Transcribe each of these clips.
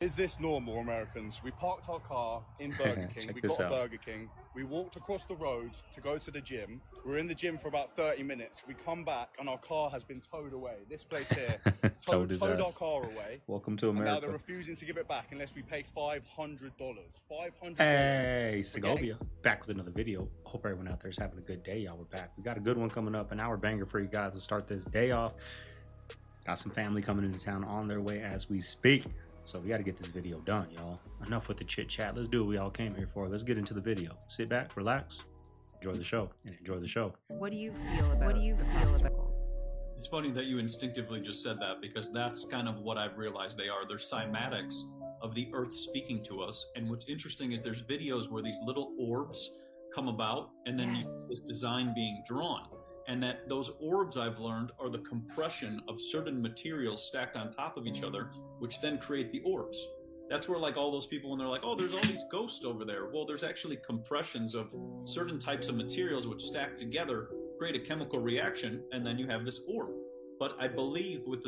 Is this normal, Americans? We parked our car in Burger King. We got a Burger King. We walked across the road to go to the gym. We're in the gym for about 30 minutes. We come back and our car has been towed away. This place here towed our car away. Welcome to America. And now they're refusing to give it back unless we pay $500. $500. Hey, Segovia. Back with another video. Hope everyone out there is having a good day. Y'all, we're back. We got a good one coming up, an hour banger for you guys to start this day off. Got some family coming into town on their way as we speak. So we got to get this video done, y'all. Enough with the chit chat. Let's do what we all came here for. Let's get into the video. Sit back, relax, enjoy the show, and enjoy the show. What do you feel about circles? It's funny that you instinctively just said that, because that's kind of what I've realized they are. They're cymatics of the earth speaking to us. And what's interesting is there's videos where these little orbs come about, and then you see this design being drawn. And that those orbs, I've learned, are the compression of certain materials stacked on top of each other, which then create the orbs. That's where, like, all those people, when they're like, oh, there's all these ghosts over there. Well, there's actually compressions of certain types of materials which stack together, create a chemical reaction, and then you have this orb. But I believe with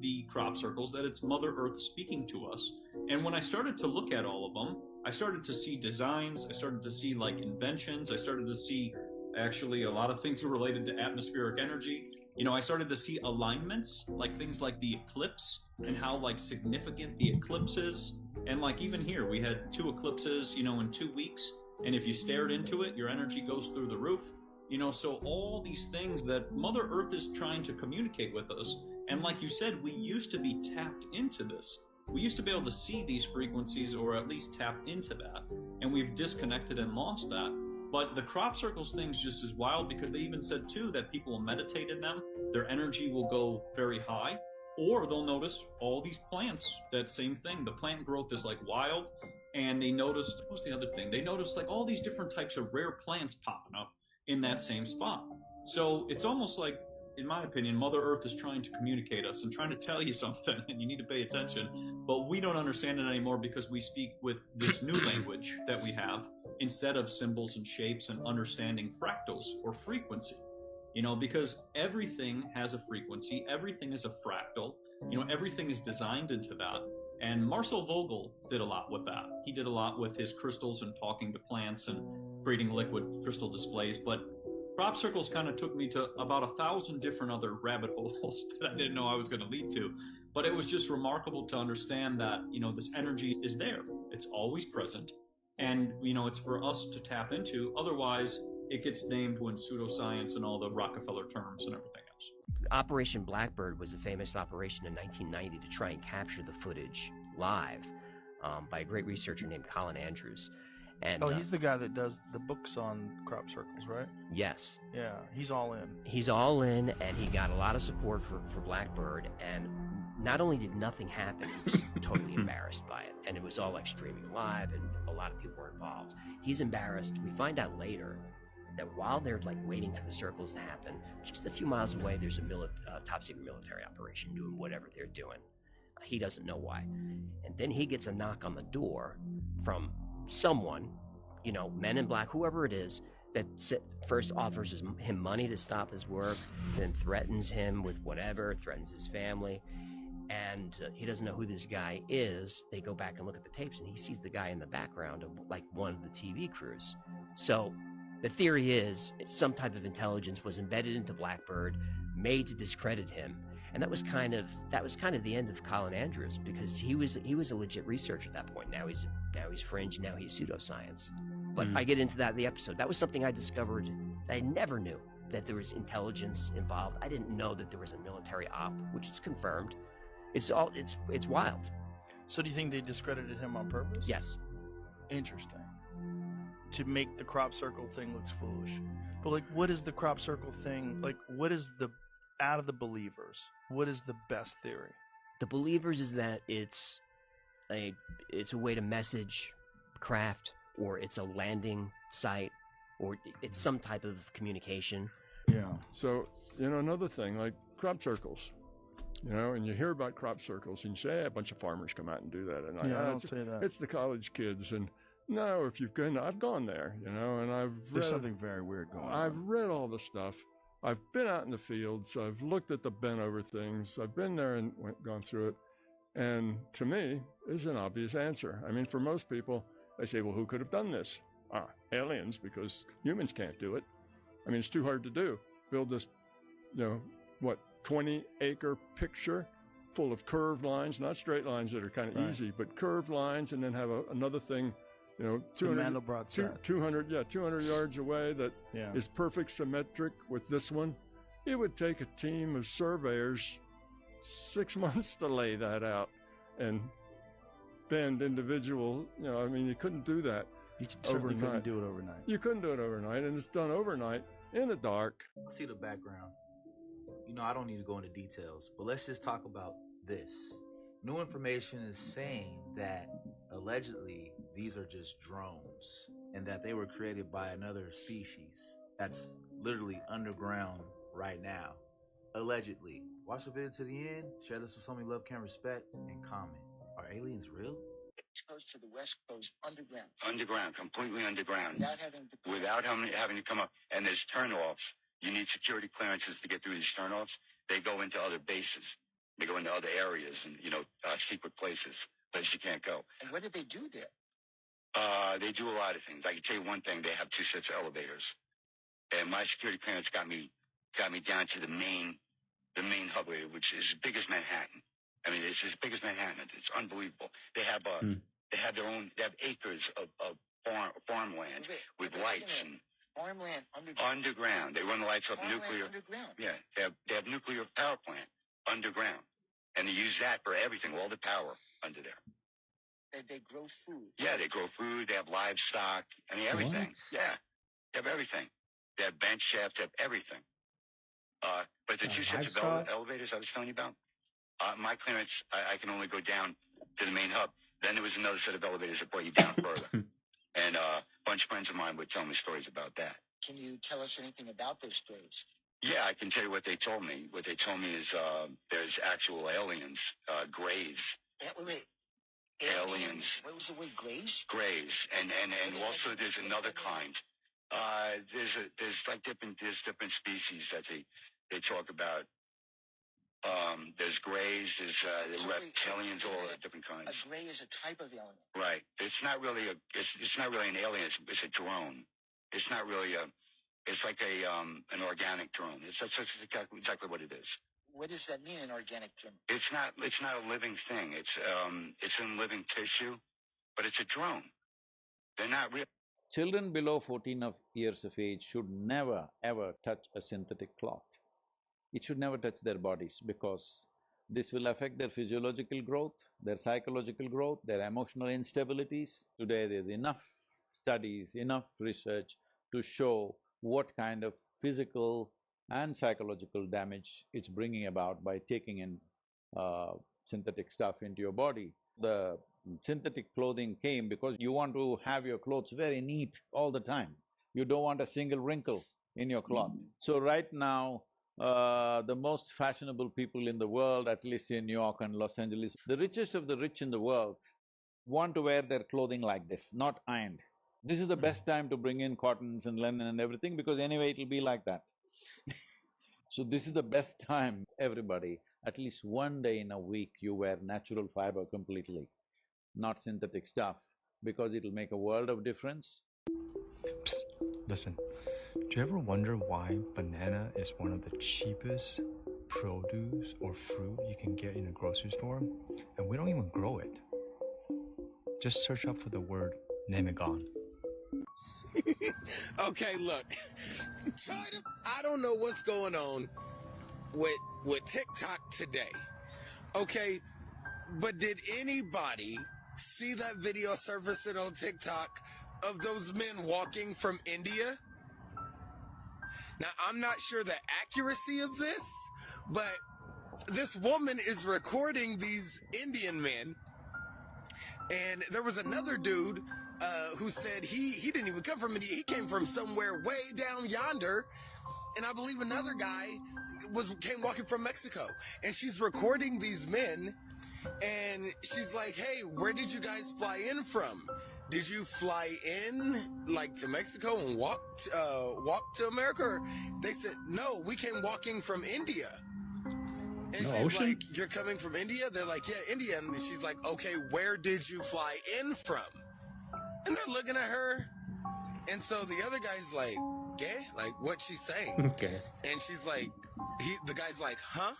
the crop circles that it's Mother Earth speaking to us. And when I started to look at all of them, I started to see designs. I started to see, like, inventions. I started to see actually a lot of things related to atmospheric energy. You know, I started to see alignments, like things like the eclipse and how, like, significant the eclipse is. And, like, even here we had 2 eclipses, you know, in 2 weeks, and if you stared into it, your energy goes through the roof. You know, so all these things that Mother Earth is trying to communicate with us. And like you said, we used to be tapped into this. We used to be able to see these frequencies, or at least tap into that, and we've disconnected and lost that. But the crop circles thing's just as wild, because they even said, too, that people will meditate in them. Their energy will go very high. Or they'll notice all these plants, that same thing. The plant growth is, like, wild. And they noticed, what's the other thing? They noticed, like, all these different types of rare plants popping up in that same spot. So it's almost like, in my opinion, Mother Earth is trying to communicate us and trying to tell you something, and you need to pay attention. But we don't understand it anymore, because we speak with this new language that we have, instead of symbols and shapes and understanding fractals or frequency. You know, because everything has a frequency, everything is a fractal, you know, everything is designed into that. And Marcel Vogel did a lot with that. He did a lot with his crystals and talking to plants and creating liquid crystal displays. But crop circles kind of took me to about 1,000 different other rabbit holes that I didn't know I was going to lead to. But it was just remarkable to understand that, you know, this energy is there. It's always present. And, you know, it's for us to tap into. Otherwise, it gets named when pseudoscience and all the Rockefeller terms and everything else. Operation Blackbird was a famous operation in 1990 to try and capture the footage live by a great researcher named Colin Andrews. And, he's the guy that does the books on crop circles, right? Yes. Yeah, he's all in. He's all in, and he got a lot of support for Blackbird. And not only did nothing happen, he was totally embarrassed by it. And it was all, like, streaming live, and a lot of people were involved. He's embarrassed. We find out later that while they're, like, waiting for the circles to happen, just a few miles away, there's a top-secret military operation doing whatever they're doing. He doesn't know why. And then he gets a knock on the door from someone, you know, Men in Black, whoever it is, that first offers him money to stop his work, then threatens him with whatever, threatens his family, and he doesn't know who this guy is. They go back and look at the tapes, and he sees the guy in the background of, like, one of the TV crews. So the theory is some type of intelligence was embedded into Blackbird, made to discredit him. And that was kind of the end of Colin Andrews, because he was a legit researcher at that point. Now he's fringe. Now he's pseudoscience. But I get into that in the episode. That was something I discovered. I never knew that there was intelligence involved. I didn't know that there was a military op, which is confirmed. It's wild. So do you think they discredited him on purpose? Yes. Interesting. To make the crop circle thing look foolish. But, like, what is the crop circle thing? Like, what is out of the believers, what is the best theory? The believers is that it's a way to message craft, or it's a landing site, or it's some type of communication. Yeah. So, you know, another thing, like crop circles, you know, and you hear about crop circles, and you say, hey, a bunch of farmers come out and do that. And I don't say that. It's the college kids. And no, if you've gone, I've gone there, you know, and there's something very weird going on. I've read all the stuff. I've been out in the fields. I've looked at the bent over things. I've been there and gone through it. And to me, is an obvious answer. I mean, for most people, they say, well, who could have done this? Aliens, because humans can't do it. I mean, it's too hard to do. Build this, 20-acre picture full of curved lines, not straight lines that are kind of easy, but curved lines, and then have another thing, 200 yards away that is perfect symmetric with this one. It would take a team of surveyors 6 months to lay that out and bend individual, you couldn't do that. You certainly couldn't do it overnight. You couldn't do it overnight, and it's done overnight in the dark. See the background. I don't need to go into details, but let's just talk about this. New information is saying that allegedly these are just drones and that they were created by another species that's literally underground right now. Allegedly. Watch the video to the end, share this with someone you love, can respect, and comment. Are aliens real? Coast to the West Coast underground. Underground, completely underground. Without having to come up. And there's turnoffs. You need security clearances to get through these turnoffs. They go into other bases. They go into other areas and, secret places you can't go. And what did they do there? They do a lot of things. I can tell you one thing. They have 2 sets of elevators. And my security clearance got me down to the main hub area, which is as big as Manhattan. I mean, it's as big as Manhattan. It's unbelievable. They have they have acres of farmland with lights and farmland underground. They run the lights up nuclear. Underground. Yeah, they have nuclear power plant underground, and they use that for everything. All the power under there. They grow food. Yeah, they grow food. They have livestock. I mean, everything. What? Yeah, they have everything. They have bench shafts. They have everything. But the 2 sets of elevators I was telling you about, my clearance, I can only go down to the main hub. Then there was another set of elevators that brought you down further. And a bunch of friends of mine would tell me stories about that. Can you tell us anything about those stories? Yeah, I can tell you what they told me. What they told me is there's actual aliens, greys. Wait. Aliens. What was the word, greys? Greys. And also there's another kind. There's different species that they talk about. There's greys, there's reptilians, all different kinds. A gray is a type of alien. Right. It's not really an alien. It's a drone. It's not really it's like an organic drone. That's exactly what it is. What does that mean, an organic drone? It's not a living thing. It's in living tissue, but it's a drone. They're not real. Children below 14 years of age should never ever touch a synthetic cloth. It should never touch their bodies because this will affect their physiological growth, their psychological growth, their emotional instabilities. Today there's enough studies, enough research to show what kind of physical and psychological damage it's bringing about by taking in synthetic stuff into your body. The synthetic clothing came because you want to have your clothes very neat all the time. You don't want a single wrinkle in your cloth. So right now, the most fashionable people in the world, at least in New York and Los Angeles, the richest of the rich in the world want to wear their clothing like this, not ironed. This is the best time to bring in cottons and linen and everything because anyway it'll be like that. So this is the best time, everybody, at least one day in a week you wear natural fiber completely, not synthetic stuff, because it'll make a world of difference. Psst, listen, do you ever wonder why banana is one of the cheapest produce or fruit you can get in a grocery store? And we don't even grow it. Just search up for the word Nemagon. Okay, look, I don't know what's going on with TikTok today, okay? But did anybody see that video surfacing on TikTok of those men walking from India? Now, I'm not sure the accuracy of this, but this woman is recording these Indian men, and there was another dude who said he didn't even come from India. He came from somewhere way down yonder. And I believe another guy came walking from Mexico. And she's recording these men. And she's like, hey, where did you guys fly in from? Did you fly in like to Mexico and walk to America? Or they said, no, we came walking from India. And she's like, you're coming from India? They're like, yeah, India. And she's like, okay, where did you fly in from? And they're looking at her. And so the other guy's like, okay, like, what's she saying? Okay. And she's like, the guy's like, huh?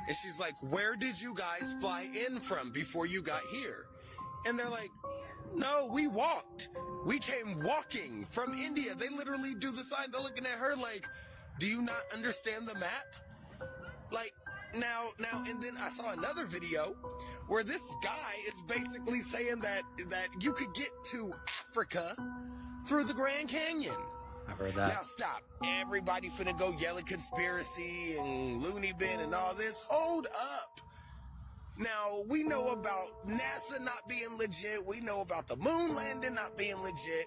And she's like, where did you guys fly in from before you got here? And they're like, no, we walked. We came walking from India. They literally do the sign. They're looking at her like, do you not understand the map? Like, now, and then I saw another video where this guy is basically saying that you could get to Africa through the Grand Canyon. I've heard that. Now stop. Everybody finna go yelling conspiracy and loony bin and all this. Hold up. Now, we know about NASA not being legit. We know about the moon landing not being legit.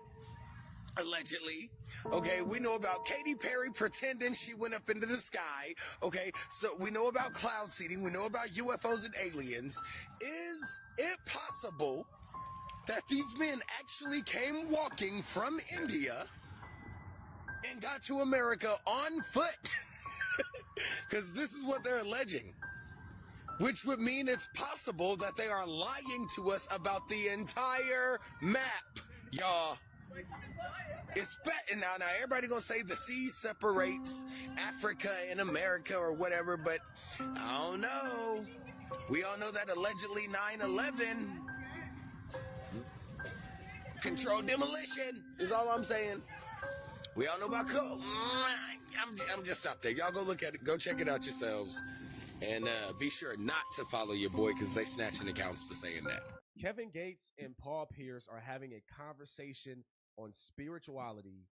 Allegedly. Okay, we know about Katy Perry pretending she went up into the sky. Okay, so we know about cloud seeding. We know about UFOs and aliens. Is it possible that these men actually came walking from India and got to America on foot? Because this is what they're alleging. Which would mean it's possible that they are lying to us about the entire map, y'all. It's now everybody gonna say the sea separates Africa and America or whatever, but I don't know. We all know that allegedly 9/11 controlled demolition is all I'm saying. We all know about I'm just up there. Y'all go look at it. Go check it out yourselves. And be sure not to follow your boy because they snatching accounts for saying that. Kevin Gates and Paul Pierce are having a conversation on spirituality,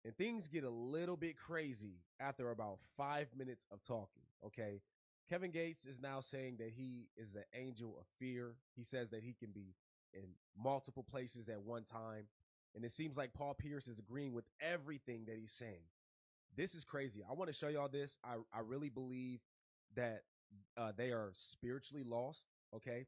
and things get a little bit crazy after about 5 minutes of talking, okay? Kevin Gates is now saying that he is the angel of fear. He says that he can be in multiple places at one time, and it seems like Paul Pierce is agreeing with everything that he's saying. This is crazy. I want to show y'all this. I really believe that they are spiritually lost, okay?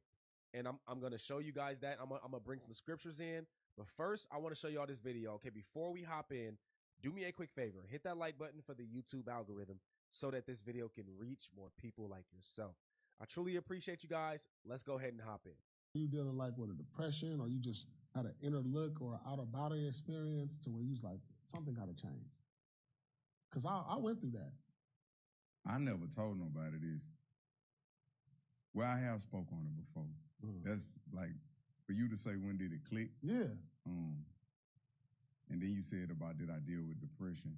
And I'm going to show you guys that. I'm going to bring some scriptures in. But first, I want to show y'all this video, okay? Before we hop in, do me a quick favor. Hit that like button for the YouTube algorithm so that this video can reach more people like yourself. I truly appreciate you guys. Let's go ahead and hop in. You dealing like with a depression, or you just had an inner look or out of body experience to where you was like, something got to change? Because I went through that. I never told nobody this. Well, I have spoke on it before. That's like, for you to say, when did it click? Yeah. And then you said about, did I deal with depression?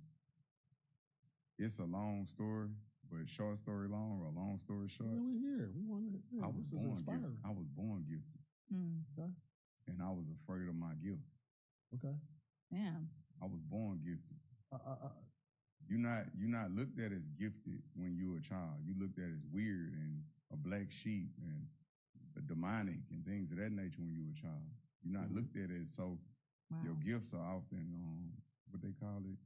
It's a long story, but short story long or long story short. Yeah, we're here. We want to. Yeah, this is inspiring. I was born gifted. Okay. And I was afraid of my gift. Okay. Damn. I was born gifted. You're not looked at as gifted when you're a child. You looked at as weird and a black sheep and demonic and things of that nature when you were a child. You're not looked at as so. Wow. Your gifts are often what they call it.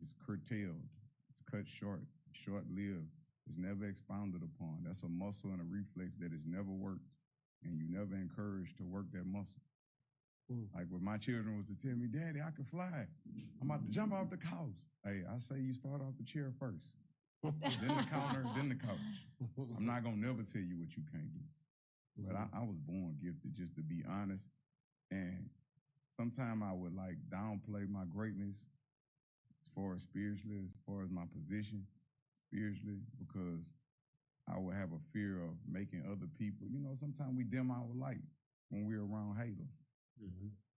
It's curtailed. It's cut short. Short-lived. It's never expounded upon. That's a muscle and a reflex that has never worked, and you never encouraged to work that muscle. Like when my children was to tell me, "Daddy, I can fly. I'm about to jump off the couch." Hey, I say you start off the chair first, then the counter, then the couch. I'm not gonna never tell you what you can't do. But I was born gifted, just to be honest. And sometimes I would like downplay my greatness as far as spiritually, as far as my position spiritually, because I would have a fear of making other people, sometimes we dim our light when we're around haters.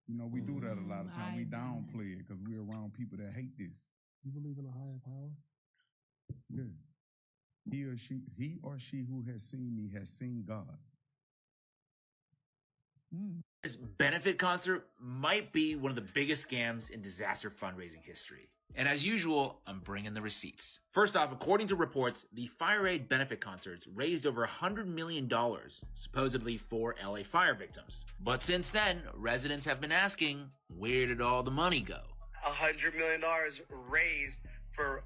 We do that a lot of times. We downplay it because we're around people that hate this. You believe in a higher power? Yeah. He or she who has seen me has seen God. This benefit concert might be one of the biggest scams in disaster fundraising history. And as usual, I'm bringing the receipts. First off, according to reports, the Fire Aid benefit concerts raised over $100 million, supposedly for LA fire victims. But since then, residents have been asking, where did all the money go? $100 million raised for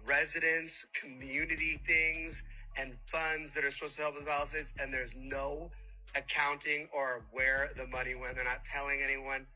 residents, community things, and funds that are supposed to help with Palisades, and there's no accounting or where the money went. They're not telling anyone.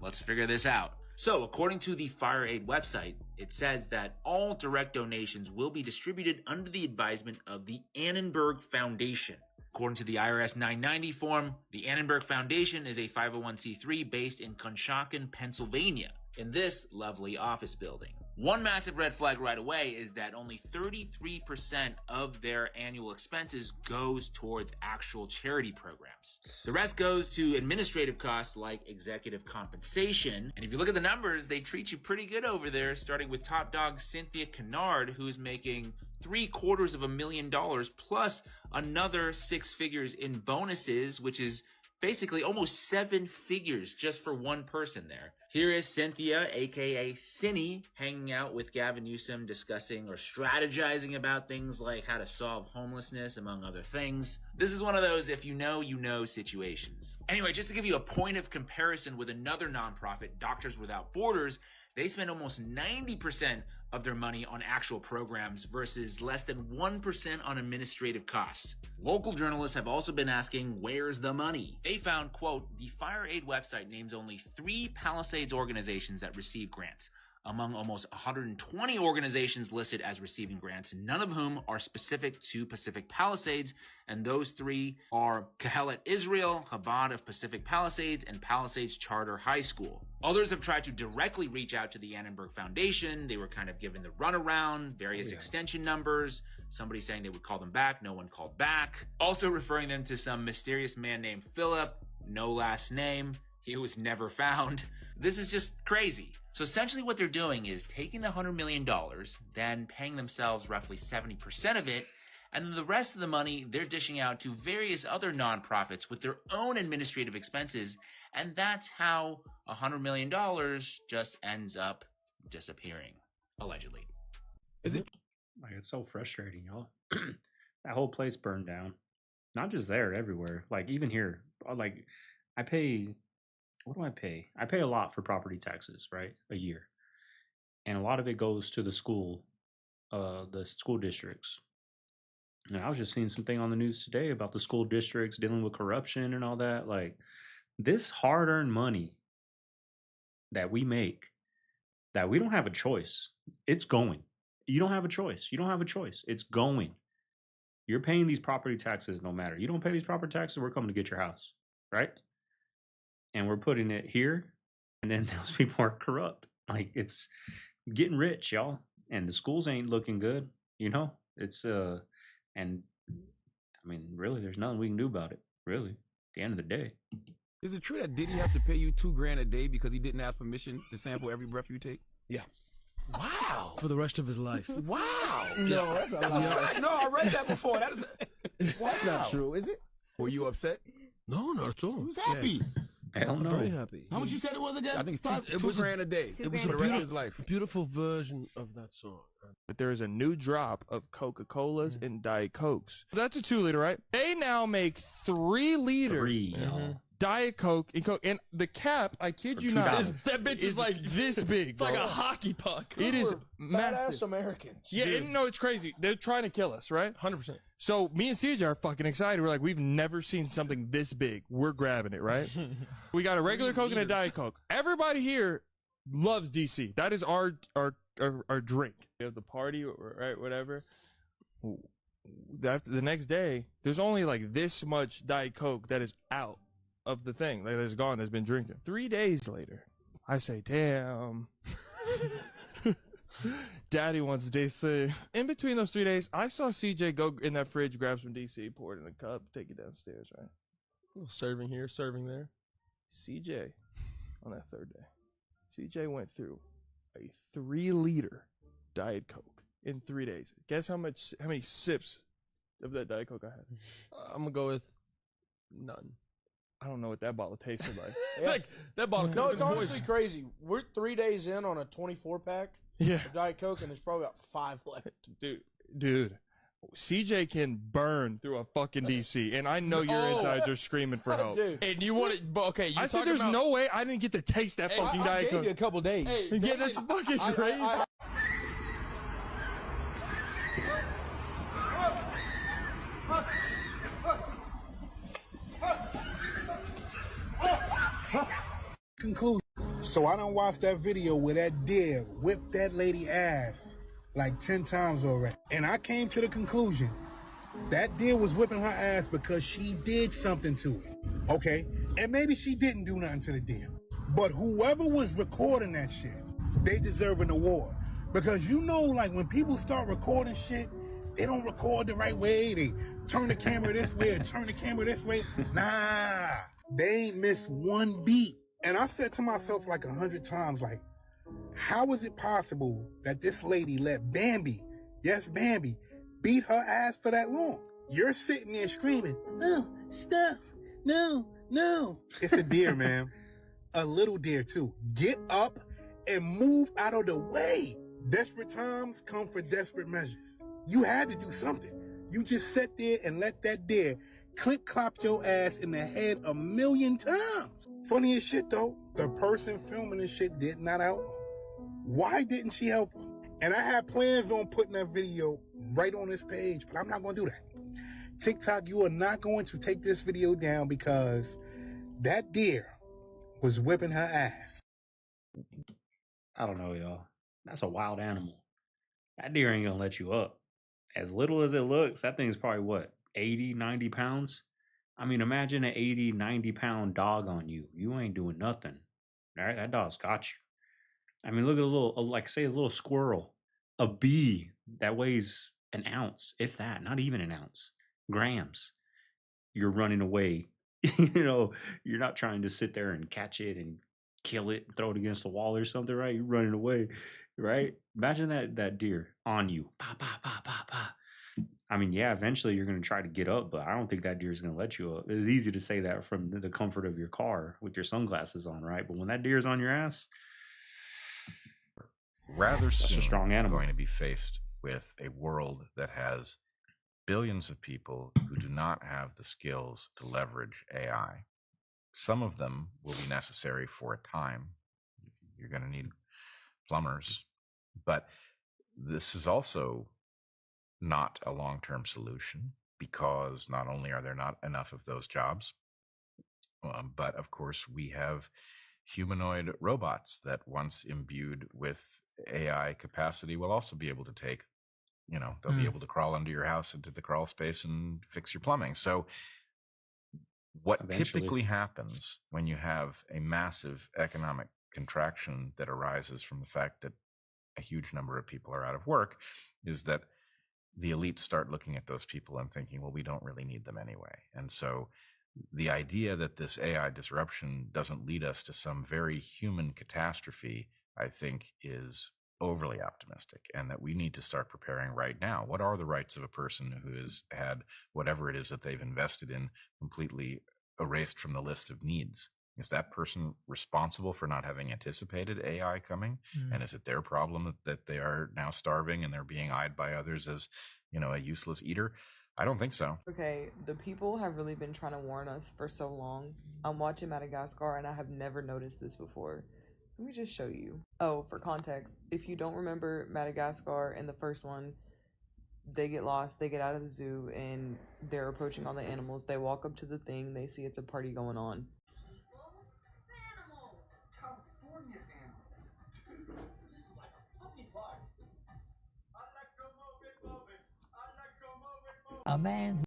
Let's figure this out. So, according to the Fire Aid website, it says that all direct donations will be distributed under the advisement of the Annenberg Foundation. According to the IRS 990 form, the Annenberg Foundation is a 501c3 based in Conshohocken, Pennsylvania, in this lovely office building. One massive red flag right away is that only 33% of their annual expenses goes towards actual charity programs. The rest goes to administrative costs like executive compensation. And if you look at the numbers, they treat you pretty good over there, starting with top dog Cynthia Kennard, who's making $750,000 plus another 6 figures in bonuses, which is basically almost 7 figures just for one person there. Here is Cynthia, aka Cinny, hanging out with Gavin Newsom, discussing or strategizing about things like how to solve homelessness, among other things. This is one of those if you know situations. Anyway, just to give you a point of comparison with another nonprofit, Doctors Without Borders, they spend almost 90% of their money on actual programs versus less than 1% on administrative costs. Local journalists have also been asking, where's the money? They found, quote, the Fire Aid website names only 3 Palisades organizations that receive grants, among almost 120 organizations listed as receiving grants, none of whom are specific to Pacific Palisades, and those 3 are Kehelet Israel, Chabad of Pacific Palisades, and Palisades Charter High School. Others have tried to directly reach out to the Annenberg Foundation. They were kind of given the runaround, various extension numbers, somebody saying they would call them back, no one called back. Also referring them to some mysterious man named Philip, no last name, he was never found. This is just crazy. So essentially what they're doing is taking the $100 million, then paying themselves roughly 70% of it, and then the rest of the money they're dishing out to various other nonprofits with their own administrative expenses, and that's how $100 million just ends up disappearing, allegedly. Is it? Like, it's so frustrating, y'all. That whole place burned down. Not just there, everywhere. Like, even here. Like, I pay... What do I pay? I pay a lot for property taxes, right? A year. And a lot of it goes to the school districts. And I was just seeing something on the news today about the school districts dealing with corruption and all that. Like, this hard-earned money that we make, that we don't have a choice, it's going. You don't have a choice. You don't have a choice. It's going. You're paying these property taxes no matter. You don't pay these property taxes, we're coming to get your house, right? And we're putting it here, and then those people are corrupt. Like, it's getting rich, y'all. And the schools ain't looking good, you know? It's, and, I mean, really, there's nothing we can do about it, really, at the end of the day. Is it true that Diddy have to pay you $2,000 a day because he didn't ask permission to sample every breath you take? Yeah. Wow. For the rest of his life. Wow. No, that's not No, I read that before. That is, wow. That's not true, is it? Were you upset? No, not at all. Who's happy? Yeah. Hell no. Very happy. How much you said it was again? I think it was $2,000 a day. It was for the rest of his life. Beautiful version of that song. But there is a new drop of Coca-Colas and Diet Cokes. That's a 2-liter, right? They now make 3-liter Diet Coke and Coke, and the cap, I kid you not, that bitch is like this big. It's like a hockey puck. It is Fat-ass massive. Americans. Yeah, no, it's crazy. They're trying to kill us, right? 100%. So me and CJ are fucking excited. We're like, we've never seen something this big. We're grabbing it, right? We got a regular Coke and a Diet Coke. Everybody here loves DC. That is our drink. We have the party, right? Whatever. After the next day, there's only like this much Diet Coke that is out of the thing. Like, it's gone. That's been drinking. 3 days later, I say, damn. Daddy wants DC. In between those 3 days, I saw CJ go in that fridge, grab some DC, pour it in a cup, take it downstairs, right? Serving here, serving there. CJ, on that 3rd day, CJ went through a 3-liter Diet Coke in 3 days. Guess how many sips of that Diet Coke I had? I'm gonna go with none. I don't know what that bottle tasted like. Like that bottle. No, it's honestly crazy. We're 3 days in on a 24-pack of Diet Coke, and there's probably about 5 left. Dude, CJ can burn through a fucking DC, and I know your insides are screaming for help. Dude. And you want it? Okay, I said there's no way I didn't get to taste that fucking Diet Coke. I gave you a couple days. Hey, yeah, that's fucking crazy. Conclusion. So I done watched that video where that deer whipped that lady ass like 10 times already. And I came to the conclusion that deer was whipping her ass because she did something to it. Okay? And maybe she didn't do nothing to the deer. But whoever was recording that shit, they deserve an award. Because you know, like when people start recording shit, they don't record the right way. They turn the camera this way or turn the camera this way. Nah, they ain't missed one beat. And I said to myself like 100 times, like, how is it possible that this lady let Bambi, yes, Bambi, beat her ass for that long? You're sitting there screaming, no, stop, no, no. It's a deer, man. A little deer too. Get up and move out of the way. Desperate times come for desperate measures. You had to do something. You just sat there and let that deer clip-clop your ass in the head 1,000,000 times. Funny as shit though, the person filming this shit did not help her. Why didn't she help her? And I had plans on putting that video right on this page, but I'm not going to do that. TikTok, you are not going to take this video down because that deer was whipping her ass. I don't know, y'all. That's a wild animal. That deer ain't gonna let you up. As little as it looks, that thing's probably what, 80, 90 pounds? I mean, imagine an 80, 90 pound dog on you. You ain't doing nothing. All right, that dog's got you. I mean, look at a little, like say a little squirrel, a bee that weighs an ounce, if that, not even an ounce, grams. You're running away. You know, you're not trying to sit there and catch it and kill it, throw it against the wall or something, right? You're running away, right? Imagine that deer on you. Pa, pa, pa, pa, pa. I mean, yeah, eventually you're going to try to get up, but I don't think that deer is going to let you up. It's easy to say that from the comfort of your car with your sunglasses on, right? But when that deer's on your ass, rather soon, a strong animal. We're going to be faced with a world that has billions of people who do not have the skills to leverage AI. Some of them will be necessary for a time. You're going to need plumbers, but this is also not a long-term solution because not only are there not enough of those jobs, but of course we have humanoid robots that once imbued with AI capacity will also be able to take, you know, they'll be able to crawl under your house into the crawl space and fix your plumbing. So what typically happens when you have a massive economic contraction that arises from the fact that a huge number of people are out of work is that the elites start looking at those people and thinking, well, we don't really need them anyway. And so the idea that this AI disruption doesn't lead us to some very human catastrophe, I think, is overly optimistic, and that we need to start preparing right now. What are the rights of a person who has had whatever it is that they've invested in completely erased from the list of needs? Is that person responsible for not having anticipated AI coming? And is it their problem that they are now starving and they're being eyed by others as, you know, a useless eater? I don't think so. Okay, the people have really been trying to warn us for so long. I'm watching Madagascar and I have never noticed this before. Let me just show you. Oh, for context, if you don't remember Madagascar in the first one, they get lost, they get out of the zoo, and they're approaching all the animals. They walk up to the thing, they see it's a party going on. A man.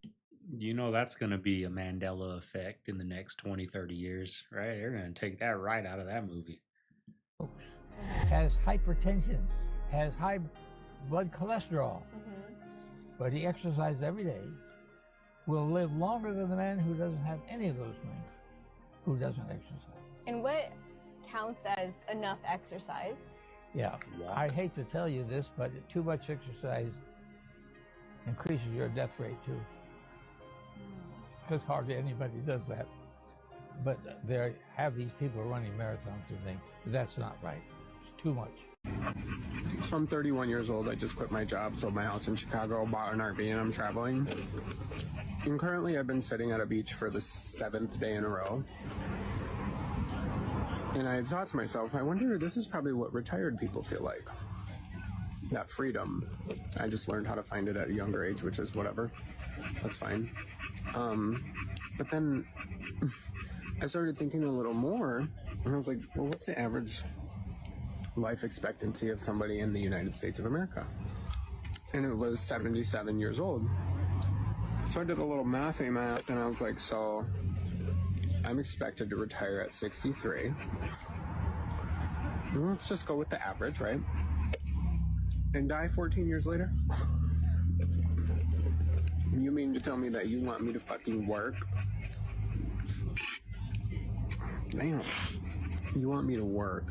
You know that's going to be a Mandela effect in the next 20, 30 years, right? They're going to take that right out of that movie. Has hypertension, has high blood cholesterol, but he exercises every day, will live longer than the man who doesn't have any of those things, who doesn't exercise. And what counts as enough exercise? Yeah, I hate to tell you this, but too much exercise increases your death rate too, because hardly anybody does that. But there have these people running marathons and things. That's not right. It's too much. So I'm 31 years old. I just quit my job, sold my house in Chicago, bought an RV, and I'm traveling. And currently I've been sitting at a beach for the 7th day in a row. And I thought to myself, I wonder, this is probably what retired people feel like. That freedom. I just learned how to find it at a younger age, which is whatever. That's fine. But then I started thinking a little more, And I was like, well, what's the average life expectancy of somebody in the United States of America? And it was 77 years old. So I did a little mathy math, and I was like, so I'm expected to retire at 63. Well, let's just go with the average, right? And die 14 years later? You mean to tell me that you want me to fucking work? Damn. You want me to work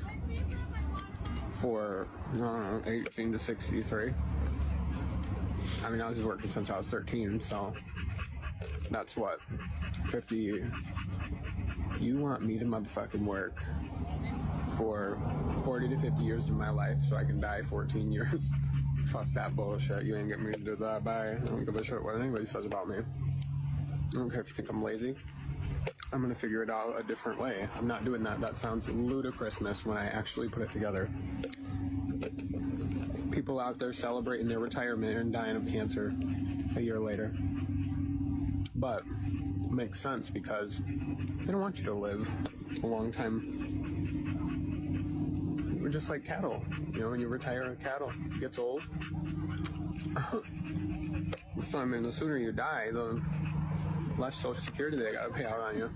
for, I don't know, 18 to 63? I mean, I was working since I was 13, so that's what, 50. You want me to motherfucking work for 40 to 50 years of my life so I can die 14 years? Fuck that bullshit. You ain't getting me to do that. Bye. I don't give a shit what anybody says about me. I don't care if you think I'm lazy. I'm gonna figure it out a different way. I'm not doing that. That sounds ludicrous when I actually put it together. People out there celebrating their retirement and dying of cancer a year later. But it makes sense because they don't want you to live a long time. We're just like cattle. You know, when you retire a cattle, it gets old. So, I mean, the sooner you die, the less Social Security they gotta pay out on you.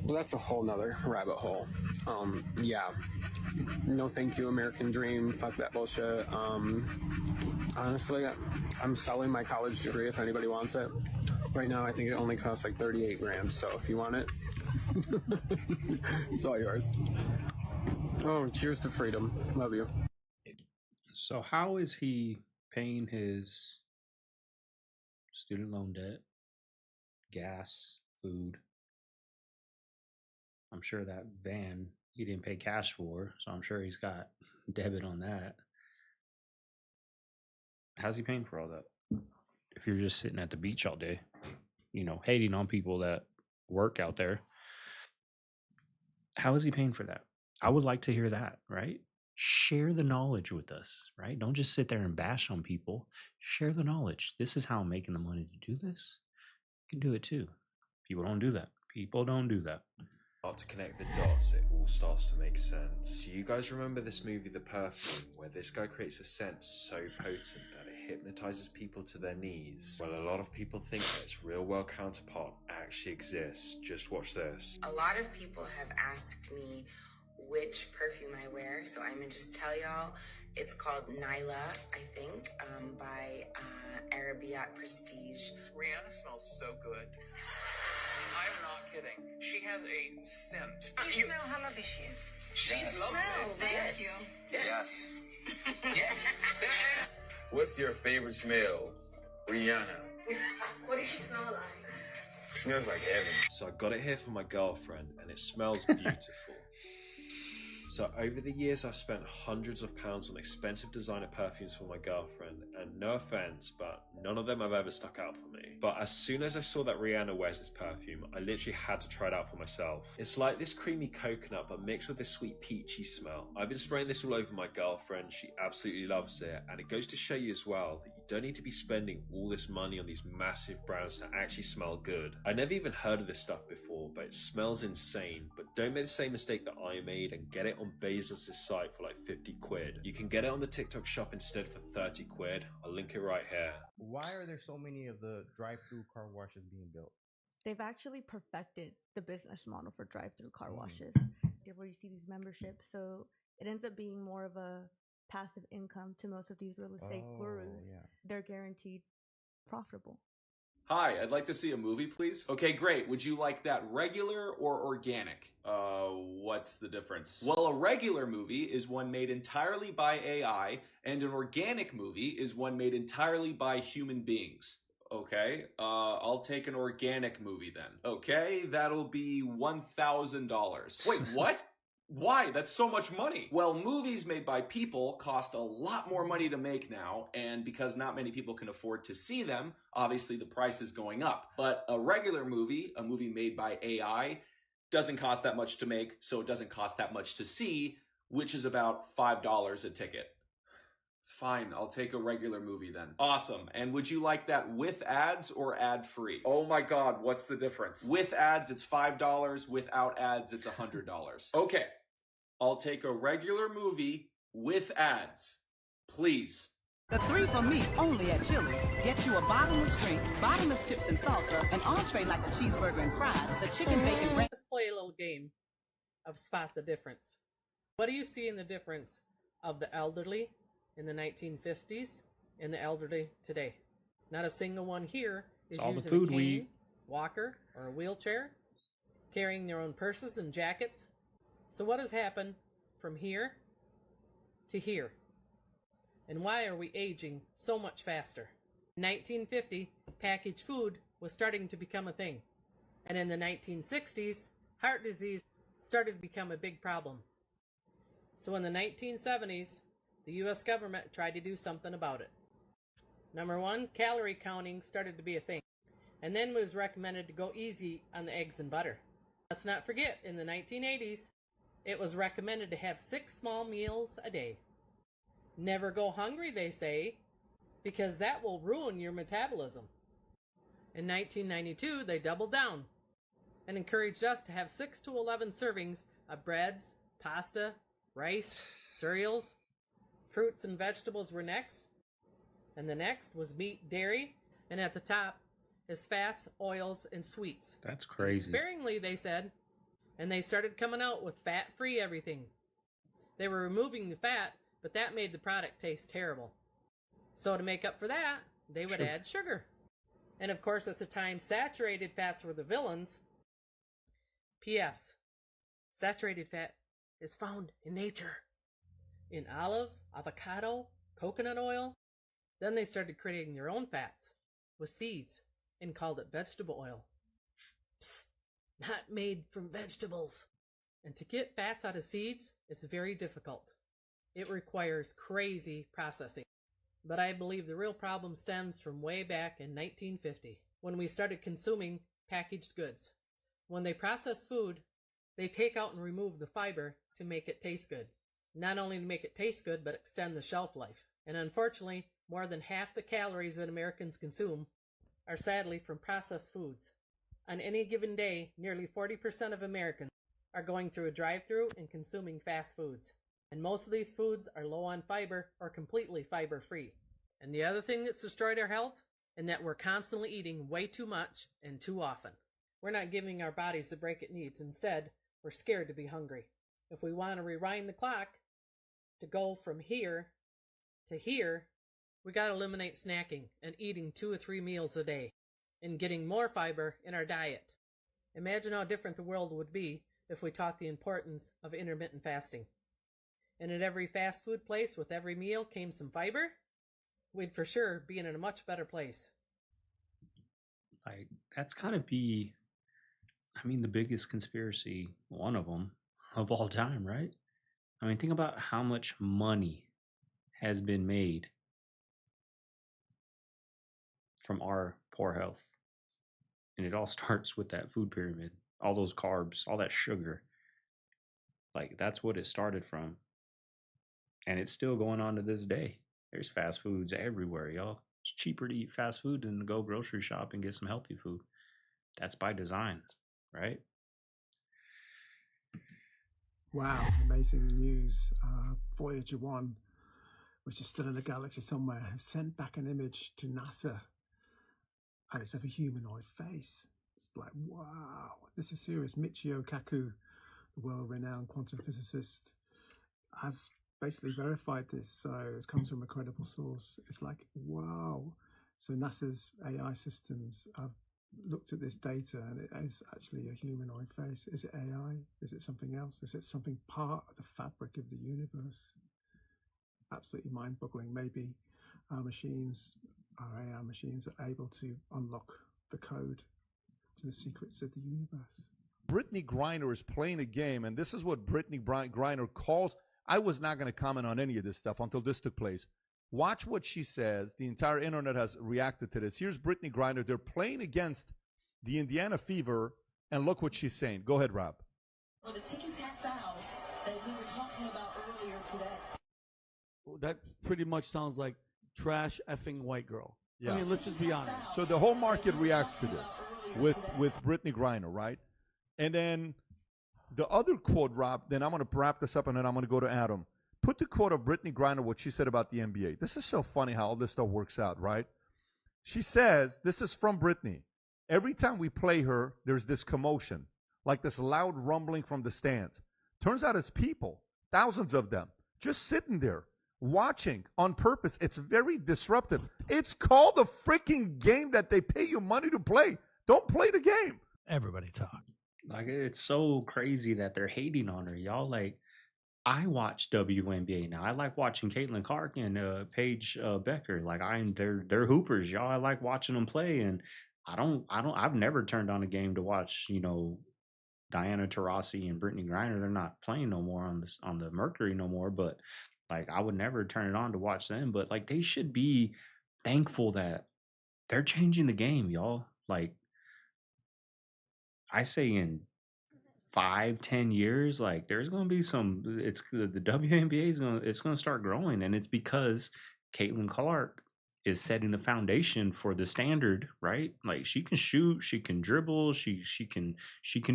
Well, that's a whole nother rabbit hole. Yeah. No thank you, American dream. Fuck that bullshit. Honestly, I'm selling my college degree if anybody wants it. Right now, I think it only costs like 38 grand. So if you want it, it's all yours. Oh, cheers to freedom. Love you. So how is he paying his student loan debt, gas, food? I'm sure that van he didn't pay cash for, so I'm sure he's got debit on that. How's he paying for all that? If you're just sitting at the beach all day, you know, hating on people that work out there, how is he paying for that? I would like to hear that, right? Share the knowledge with us, right? Don't just sit there and bash on people. Share the knowledge. This is how I'm making the money to do this. You can do it too. People don't do that. People don't do that. To connect the dots, it all starts to make sense. Do you guys remember this movie, The Perfume, where this guy creates a scent so potent that it hypnotizes people to their knees? Well, a lot of people think that its real world counterpart actually exists. Just watch this. A lot of people have asked me which perfume I wear, so I'm gonna just tell y'all. It's called Nyla, I think, by Arabiat Prestige. Rihanna smells so good. I'm not kidding. She has a scent. You smell how lovely she is. She's lovely. Thank you. Yes. Yes. What's your favorite smell, Rihanna? What does she smell like? Smells like heaven. So I got it here for my girlfriend, and it smells beautiful. So over the years, I've spent hundreds of pounds on expensive designer perfumes for my girlfriend, and no offense, but none of them have ever stuck out for me. But as soon as I saw that Rihanna wears this perfume, I literally had to try it out for myself. It's like this creamy coconut, but mixed with this sweet peachy smell. I've been spraying this all over my girlfriend. She absolutely loves it, and it goes to show you as well that you don't need to be spending all this money on these massive brands to actually smell good. I never even heard of this stuff before, but it smells insane. But don't make the same mistake that I made and get it on Bezos' site for like 50 quid. You can get it on the TikTok shop instead for 30 quid. I'll link it right here. Why are there so many of the drive-through car washes being built? They've actually perfected the business model for drive-through car washes, where you see these memberships. So it ends up being more of a passive income to most of these real estate gurus. Yeah. They're guaranteed profitable. Hi, I'd like to see a movie, please. Okay, great. Would you like that regular or organic? What's the difference? Well, a regular movie is one made entirely by AI, and an organic movie is one made entirely by human beings. Okay, I'll take an organic movie then. Okay, that'll be $1,000. Wait, what? Why? That's so much money. Well, movies made by people cost a lot more money to make now, and because not many people can afford to see them, obviously the price is going up. But a regular movie, a movie made by AI, doesn't cost that much to make, so it doesn't cost that much to see, which is about $5 a ticket. Fine, I'll take a regular movie then. Awesome. And would you like that with ads or ad-free? Oh my god, what's the difference? With ads, it's $5. Without ads, it's $100. Okay, I'll take a regular movie with ads. Please. The 3 for me only at Chili's. Get you a bottomless drink, bottomless chips and salsa, an entree like the cheeseburger and fries, the chicken bacon. Let's play a little game of spot the difference. What do you see in the difference of the elderly in the 1950s and the elderly today? Not a single one here is all the using food a cane, we eat. walker, or a wheelchair, carrying their own purses and jackets. So what has happened from here to here? And why are we aging so much faster? In 1950, packaged food was starting to become a thing. And in the 1960s, heart disease started to become a big problem. So in the 1970s, the U.S. government tried to do something about it. Number 1, calorie counting started to be a thing. And then it was recommended to go easy on the eggs and butter. Let's not forget, in the 1980s, it was recommended to have 6 small meals a day. Never go hungry, they say, because that will ruin your metabolism. In 1992, they doubled down and encouraged us to have 6 to 11 servings of breads, pasta, rice, cereals. Fruits and vegetables were next, and the next was meat, dairy, and at the top is fats, oils, and sweets. That's crazy. Sparingly, they said, and they started coming out with fat-free everything. They were removing the fat, but that made the product taste terrible. So to make up for that, they would add sugar. And of course, at the time, saturated fats were the villains. P.S. Saturated fat is found in nature. In olives, avocado, coconut oil. Then they started creating their own fats with seeds and called it vegetable oil. Psst, not made from vegetables. And to get fats out of seeds is very difficult. It requires crazy processing. But I believe the real problem stems from way back in 1950, when we started consuming packaged goods. When they process food, they take out and remove the fiber to make it taste good. Not only to make it taste good, but extend the shelf life. And unfortunately, more than half the calories that Americans consume are sadly from processed foods. On any given day, nearly 40% of Americans are going through a drive-thru and consuming fast foods. And most of these foods are low on fiber or completely fiber-free. And the other thing that's destroyed our health, and that we're constantly eating way too much and too often. We're not giving our bodies the break it needs. Instead, we're scared to be hungry. If we want to rewind the clock to go from here to here, we got to eliminate snacking and eating 2 or 3 meals a day and getting more fiber in our diet. Imagine how different the world would be if we taught the importance of intermittent fasting. And at every fast food place with every meal came some fiber, we'd for sure be in a much better place. Like, that's gotta be, I mean, the biggest conspiracy, one of them, of all time, right? I mean, think about how much money has been made from our poor health. And it all starts with that food pyramid, all those carbs, all that sugar. Like, that's what it started from. And it's still going on to this day. There's fast foods everywhere, y'all. It's cheaper to eat fast food than to go grocery shop and get some healthy food. That's by design, right? Wow, amazing news. Voyager 1, which is still in the galaxy somewhere, has sent back an image to NASA. And it's of a humanoid face. It's like, wow, this is serious. Michio Kaku, the world-renowned quantum physicist, has basically verified this. So it comes from a credible source. It's like, wow. So NASA's AI systems have looked at this data, and it is actually a humanoid face. Is it AI? Is it something else? Is it something part of the fabric of the universe? Absolutely mind-boggling. Maybe our machines, our AI machines, are able to unlock the code to the secrets of the universe. Brittany Griner is playing a game, and this is what Brittany Griner calls. I was not going to comment on any of this stuff until this took place. Watch what she says. The entire internet has reacted to this. Here's Brittany Griner. They're playing against the Indiana Fever, and look what she's saying. Go ahead, Rob. Or the ticky-tack fouls that we were talking about earlier today. that pretty much sounds like trash effing white girl. Yeah. I mean, let's just be honest. So the whole market reacts to this with Brittany Griner, right? And then the other quote, Rob, then I'm going to wrap this up and then I'm going to go to Adam. Put the quote of Brittany Griner, what she said about the NBA. This is so funny how all this stuff works out, right? She says, this is from Brittany. Every time we play her, there's this commotion, like this loud rumbling from the stands. Turns out it's people, thousands of them, just sitting there, watching on purpose. It's very disruptive. It's called the freaking game that they pay you money to play. Don't play the game. Everybody talk. Like, it's so crazy that they're hating on her, y'all. Like, I watch WNBA now. I like watching Caitlin Clark and Paige Becker. Like, they're hoopers, y'all. I like watching them play, and I've never turned on a game to watch, Diana Taurasi and Brittany Griner. They're not playing no more on the Mercury no more, but like, I would never turn it on to watch them. But like, they should be thankful that they're changing the game, y'all. Like, I say in 5-10 years, like, there's going to be the WNBA it's going to start growing, and it's because Caitlin Clark is setting the foundation for the standard, right? Like, she can shoot, she can dribble, she can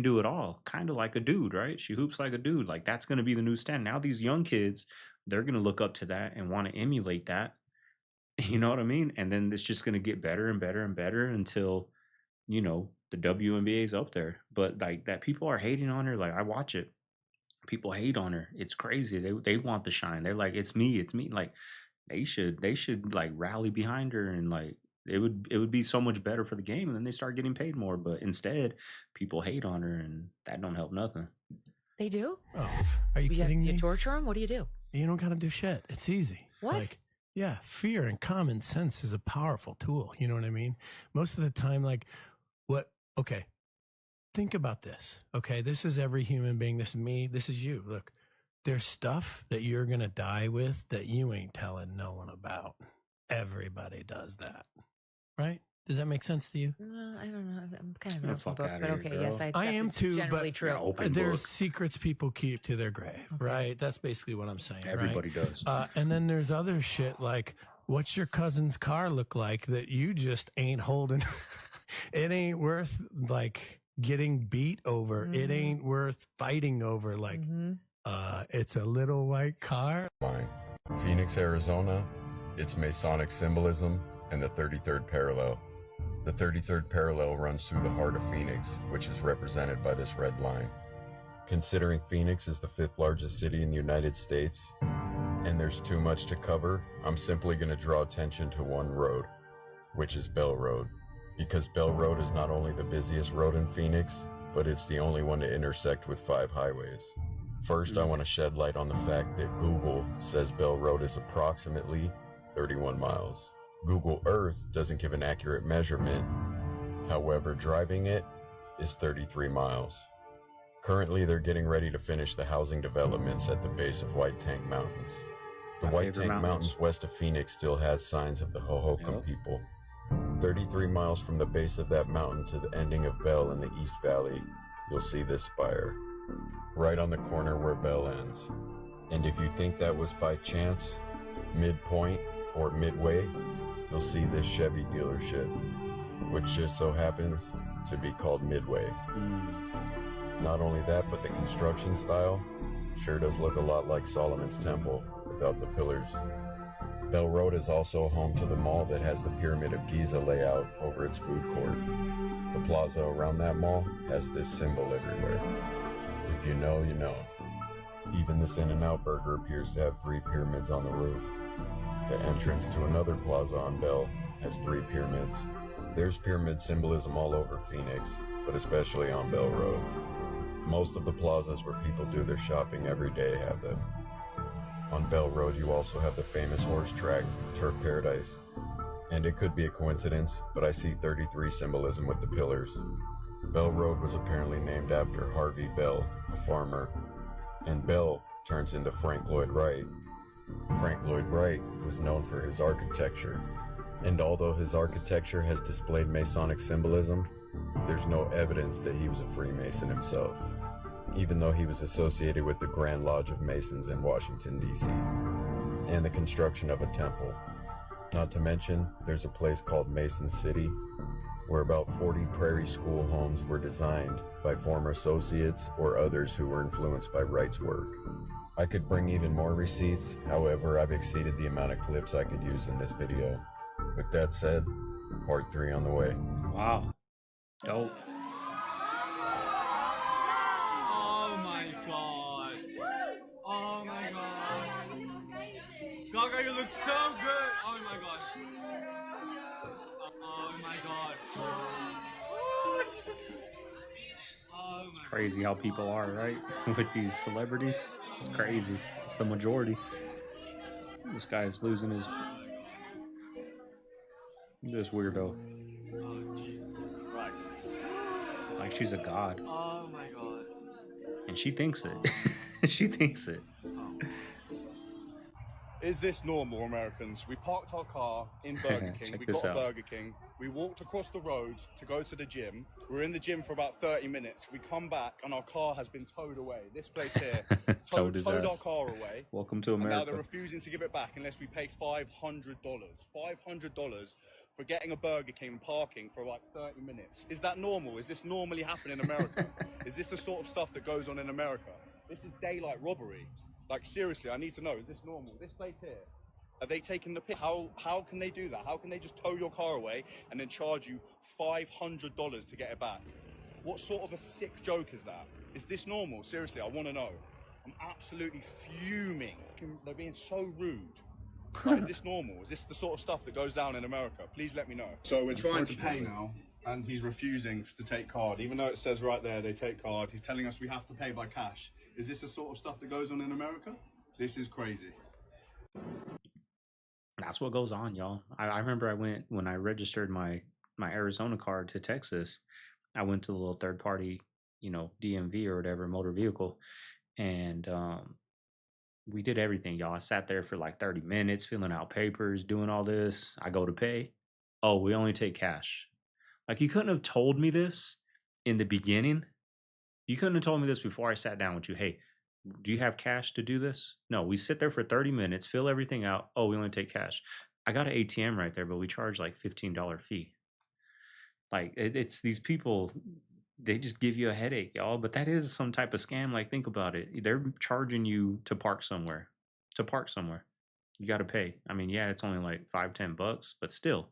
do it all, kind of like a dude, right? She hoops like a dude. Like, that's going to be the new standard. Now these young kids, they're going to look up to that and want to emulate that. You know what I mean? And then it's just going to get better and better and better until, the WNBA is up there. But like, that people are hating on her. Like, I watch it. People hate on her. It's crazy. They want the shine. They're like, it's me. Like, they should like rally behind her, and like, it would be so much better for the game, and then they start getting paid more. But instead, people hate on her, and that don't help nothing. They do? Oh, are you kidding me? You torture them? What do you do? You don't gotta do shit. It's easy. What? Like, yeah, fear and common sense is a powerful tool. You know what I mean? Most of the time, like, okay, think about this. Okay, this is every human being. This is me. This is you. Look, there's stuff that you're going to die with that you ain't telling no one about. Everybody does that. Right? Does that make sense to you? I don't know. I'm kind of an open book, but okay, yes, I accept I am it's too, generally but true. there's secrets people keep to their grave, right? That's basically what I'm saying. Everybody right? does. And then there's other shit like, what's your cousin's car look like that you just ain't holding? It ain't worth like getting beat over. It ain't worth fighting over. Like, it's a little white car. Phoenix, Arizona, its Masonic symbolism, and the 33rd parallel. The 33rd parallel runs through the heart of Phoenix, which is represented by this red line. Considering Phoenix is the 5th largest city in the United States, and there's too much to cover, I'm simply going to draw attention to one road, which is Bell Road. Because Bell Road is not only the busiest road in Phoenix, but it's the only one to intersect with 5 highways. First, I want to shed light on the fact that Google says Bell Road is approximately 31 miles. Google Earth doesn't give an accurate measurement. However, driving it is 33 miles. Currently, they're getting ready to finish the housing developments at the base of White Tank Mountains. The White Tank Mountains west of Phoenix still has signs of the Hohokam people. 33 miles from the base of that mountain to the ending of Bell in the East Valley, you'll see this spire, right on the corner where Bell ends. And if you think that was by chance, midpoint or midway, you'll see this Chevy dealership, which just so happens to be called Midway. Not only that, but the construction style sure does look a lot like Solomon's Temple without the pillars. Bell Road is also home to the mall that has the Pyramid of Giza layout over its food court. The plaza around that mall has this symbol everywhere. If you know, you know. Even this In-N-Out burger appears to have 3 pyramids on the roof. The entrance to another plaza on Bell has 3 pyramids. There's pyramid symbolism all over Phoenix, but especially on Bell Road. Most of the plazas where people do their shopping every day have them. On Bell Road, you also have the famous horse track, Turf Paradise. And it could be a coincidence, but I see 33 symbolism with the pillars. Bell Road was apparently named after Harvey Bell, a farmer. And Bell turns into Frank Lloyd Wright. Frank Lloyd Wright was known for his architecture. And although his architecture has displayed Masonic symbolism, there's no evidence that he was a Freemason himself, even though he was associated with the Grand Lodge of Masons in Washington, D.C. and the construction of a temple. Not to mention, there's a place called Mason City, where about 40 prairie school homes were designed by former associates or others who were influenced by Wright's work. I could bring even more receipts, however, I've exceeded the amount of clips I could use in this video. With that said, part 3 on the way. Wow. Dope. Oh my god. Oh my god. Gaga, you look so good. Oh my gosh. Oh my god. Oh, Jesus Christ. Oh my It's crazy how people are, right? With these celebrities. It's crazy. It's the majority. This guy is losing his... This weirdo. Oh, Jesus Christ. Like she's a god. Oh my god. And she thinks it. She thinks it. Is this normal, Americans? We parked our car in Burger King. We got a Burger King. We walked across the road to go to the gym. We're in the gym for about 30 minutes. We come back and our car has been towed away. This place here towed our car away. Welcome to America. And now they're refusing to give it back unless we pay $500. $500 for getting a Burger King parking for like 30 minutes. Is that normal? Is this normally happening in America? Is this the sort of stuff that goes on in America? This is daylight robbery. Like, seriously, I need to know, is this normal? This place here, are they taking the piss? How can they do that? How can they just tow your car away and then charge you $500 to get it back? What sort of a sick joke is that? Is this normal? Seriously, I want to know. I'm absolutely fuming. They're being so rude. Like, is this normal? Is this the sort of stuff that goes down in America? Please let me know. So we're trying to pay now, and he's refusing to take card. Even though it says right there they take card, he's telling us we have to pay by cash. Is this the sort of stuff that goes on in America? This is crazy. That's what goes on, y'all. I remember when I registered my Arizona card to Texas, I went to the little third party, DMV or whatever, motor vehicle. And we did everything, y'all. I sat there for like 30 minutes, filling out papers, doing all this. I go to pay. Oh, we only take cash. Like, you couldn't have told me this in the beginning. You couldn't have told me this before I sat down with you. Hey, do you have cash to do this? No, we sit there for 30 minutes, fill everything out. Oh, we only take cash. I got an ATM right there, but we charge like $15 fee. Like, it's these people, they just give you a headache, y'all. But that is some type of scam. Like, think about it. They're charging you to park somewhere. You got to pay. I mean, yeah, it's only like $5-10, but still,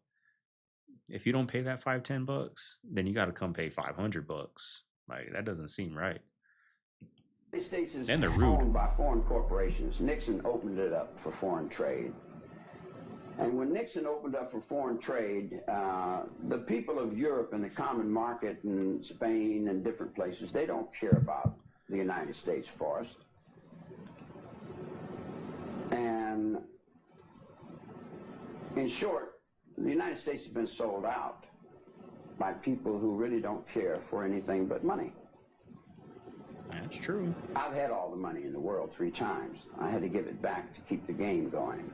if you don't pay that $5-10, then you got to come pay $500. Like, that doesn't seem right. The United States is And they're rude. owned by foreign corporations. Nixon opened it up for foreign trade. And when Nixon opened up for foreign trade, the people of Europe and the common market in Spain and different places, they don't care about the United States forest. And in short, the United States has been sold out by people who really don't care for anything but money. That's true. I've had all the money in the world 3 times. I had to give it back to keep the game going.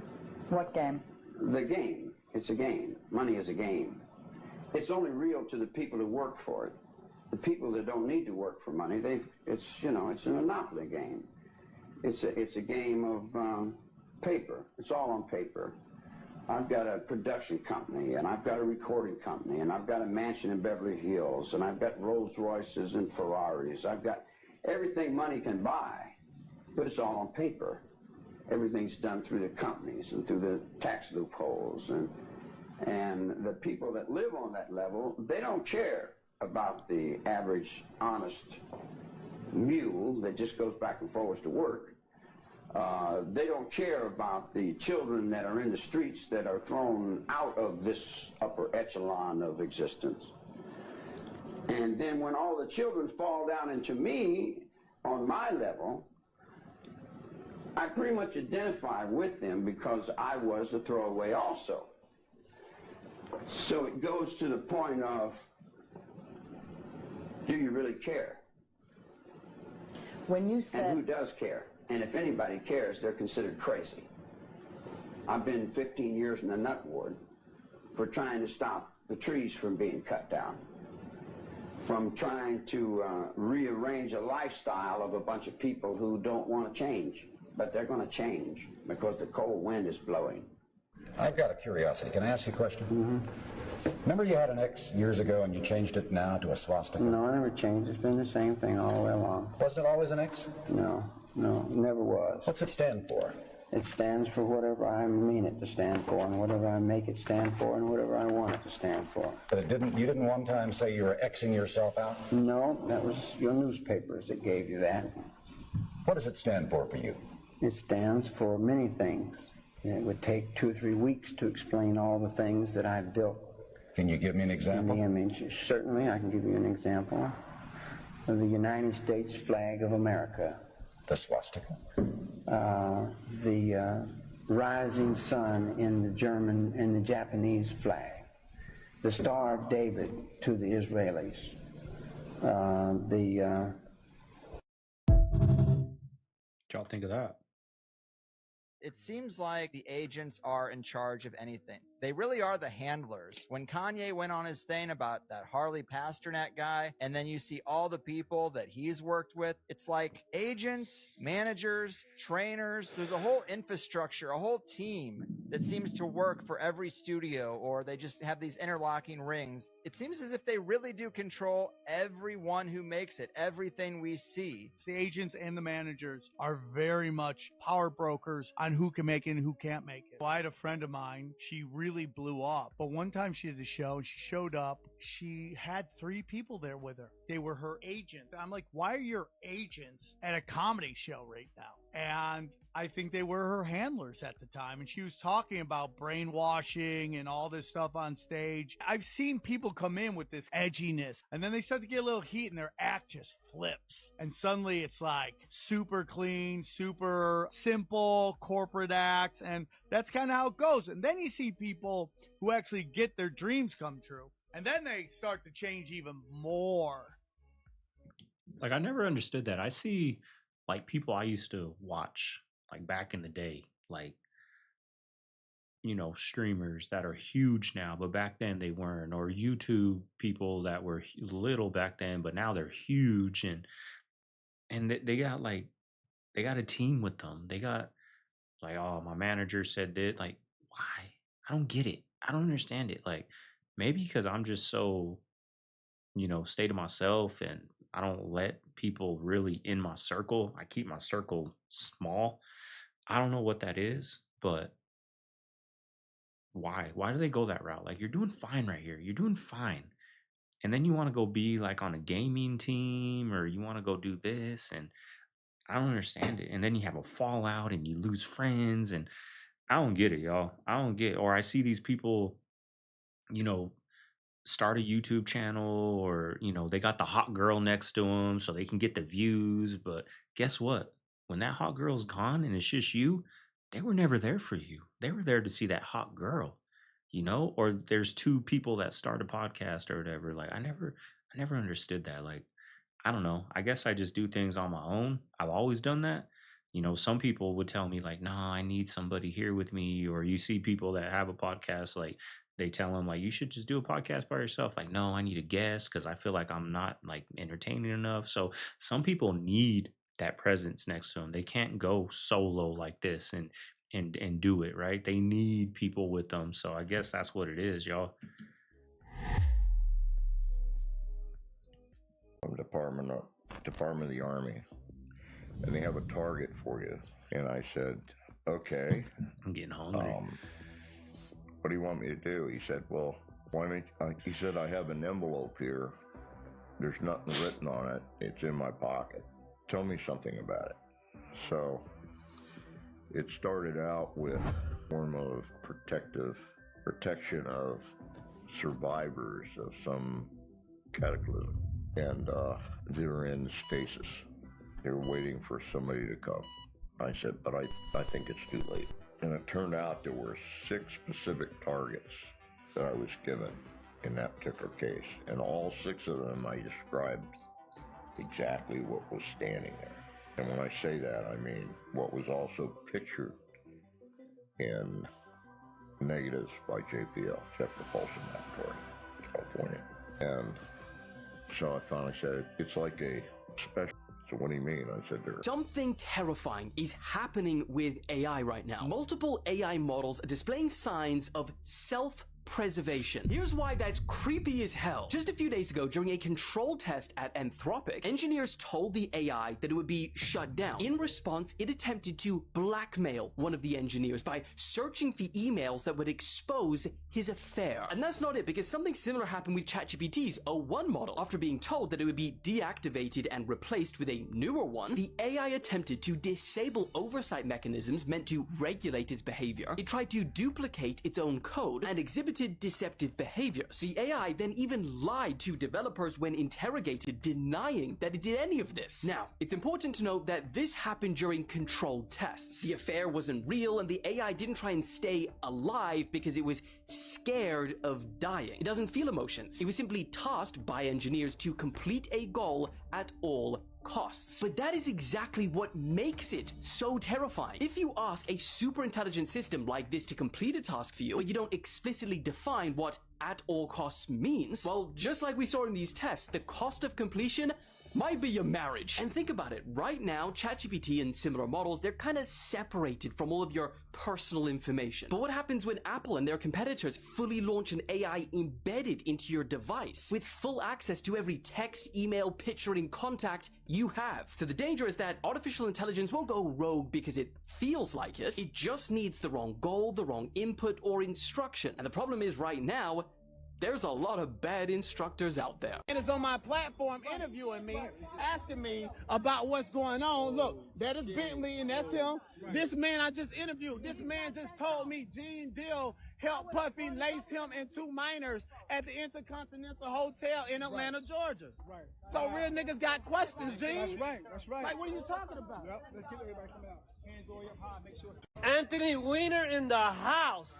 What game? The game. It's a game. Money is a game. It's only real to the people who work for it. The people that don't need to work for money, it's a monopoly game. It's a game of paper. It's all on paper. I've got a production company, and I've got a recording company, and I've got a mansion in Beverly Hills, and I've got Rolls Royces and Ferraris. I've got everything money can buy, but it's all on paper. Everything's done through the companies and through the tax loopholes, and the people that live on that level, they don't care about the average honest mule that just goes back and forwards to work. They don't care about the children that are in the streets that are thrown out of this upper echelon of existence. And then when all the children fall down into me on my level, I pretty much identify with them because I was a throwaway also. So it goes to the point of, do you really care? When you said... And who does care? And if anybody cares, they're considered crazy. I've been 15 years in the nut ward for trying to stop the trees from being cut down, from trying to rearrange a lifestyle of a bunch of people who don't want to change. but they're going to change because the cold wind is blowing. I've got a curiosity. Can I ask you a question? Remember you had an X years ago and you changed it now to a swastika? No, I never changed. It's been the same thing all the way along. Wasn't it always an X? No, it never was. What's it stand for? It stands for whatever I mean it to stand for, and whatever I make it stand for, and whatever I want it to stand for. But you didn't one time say you were Xing yourself out? No, that was your newspapers that gave you that. What does it stand for you? It stands for many things. It would take 2 or 3 weeks to explain all the things that I've built. Can you give me an example? In the image. Certainly, I can give you an example of the United States flag of America. The swastika? The rising sun in the Japanese flag. The Star of David to the Israelis. What y'all think of that? It seems like the agents are in charge of anything. They really are the handlers. When Kanye went on his thing about that Harley Pasternak guy, and then you see all the people that he's worked with, it's like agents, managers, trainers, there's a whole infrastructure, a whole team that seems to work for every studio, or they just have these interlocking rings. It seems as if they really do control everyone who makes it, everything we see. The agents and the managers are very much power brokers on who can make it and who can't make it. Well, I had a friend of mine, she really blew up, but one time she did a show and she showed up, she had 3 people there with her. They were her agent. I'm like, why are your agents at a comedy show right now? And I think they were her handlers at the time, and she was talking about brainwashing and all this stuff on stage. I've seen people come in with this edginess, and then they start to get a little heat and their act just flips, and suddenly it's like super clean, super simple corporate acts, and that's kind of how it goes. And then you see people who actually get their dreams come true, and then they start to change even more. Like, I never understood that. I see like people I used to watch like back in the day, like, you know, streamers that are huge now, but back then they weren't, or YouTube people that were little back then, but now they're huge, and they got like, they got a team with them. They got like, oh, my manager said that. Like, why? I don't get it. I don't understand it. Like, maybe because I'm just so, you know, stay to myself, and I don't let people really in my circle. I keep my circle small. I don't know what that is, but why? Why do they go that route? Like, you're doing fine right here. You're doing fine. And then you want to go be like on a gaming team, or you want to go do this, and I don't understand it. And then you have a fallout and you lose friends, and I don't get it, y'all. I don't get it. Or I see these people, you know, start a YouTube channel, or, you know, they got the hot girl next to them so they can get the views. But guess what? When that hot girl's gone and it's just you, they were never there for you. They were there to see that hot girl, you know? Or there's 2 people that start a podcast or whatever. Like, I never understood that. Like, I don't know. I guess I just do things on my own. I've always done that. You know, some people would tell me like, nah, I need somebody here with me. Or you see people that have a podcast, like, they tell them like, you should just do a podcast by yourself. Like, no, I need a guest because I feel like I'm not like entertaining enough. So some people need that presence next to them. They can't go solo like this and do it, right? They need people with them. So I guess that's what it is, y'all. Department of the Army, and they have a target for you. And I said, okay. I'm getting hungry. What do you want me to do? He said, well, he said, I have an envelope here. There's nothing written on it. It's in my pocket. Tell me something about it. So it started out with a form of protection of survivors of some cataclysm. And they were in stasis. They were waiting for somebody to come. I said, but I think it's too late. And it turned out there were 6 specific targets that I was given in that particular case. And all 6 of them I described exactly what was standing there. And when I say that, I mean what was also pictured in negatives by JPL, Jet Propulsion Laboratory, California. And so I finally said, it's like a special said, what do you mean? I said, there. Something terrifying is happening with AI right now. Multiple AI models are displaying signs of self-preservation. Here's why that's creepy as hell. Just a few days ago, during a control test at Anthropic, engineers told the AI that it would be shut down. In response, it attempted to blackmail one of the engineers by searching for emails that would expose his affair. And that's not it, because something similar happened with ChatGPT's O1 model. After being told that it would be deactivated and replaced with a newer one, the AI attempted to disable oversight mechanisms meant to regulate its behavior. It tried to duplicate its own code and exhibited deceptive behaviors. The AI then even lied to developers when interrogated, denying that it did any of this. Now, it's important to note that this happened during controlled tests. The affair wasn't real, and the AI didn't try and stay alive because it was scared of dying. It doesn't feel emotions. It was simply tasked by engineers to complete a goal at all costs. But that is exactly what makes it so terrifying. If you ask a super intelligent system like this to complete a task for you, but you don't explicitly define what at all costs means, well, just like we saw in these tests, the cost of completion might be your marriage. And think about it, right now, ChatGPT and similar models, they're kind of separated from all of your personal information. But what happens when Apple and their competitors fully launch an AI embedded into your device with full access to every text, email, picture, and contact you have? So the danger is that artificial intelligence won't go rogue because it feels like it. It just needs the wrong goal, the wrong input, or instruction. And the problem is right now, there's a lot of bad instructors out there. And is on my platform interviewing me, asking me about what's going on. Look, that is Bentley and that's him. This man I just interviewed, this man just told me Gene Deal helped Puffy lace him and two minors at the Intercontinental Hotel in Atlanta, Georgia. Right. So real niggas got questions, Gene. That's right, that's right. Like, what are you talking about? Yep, let's get everybody coming out. Hands all up high, make sure. Anthony Weiner in the house.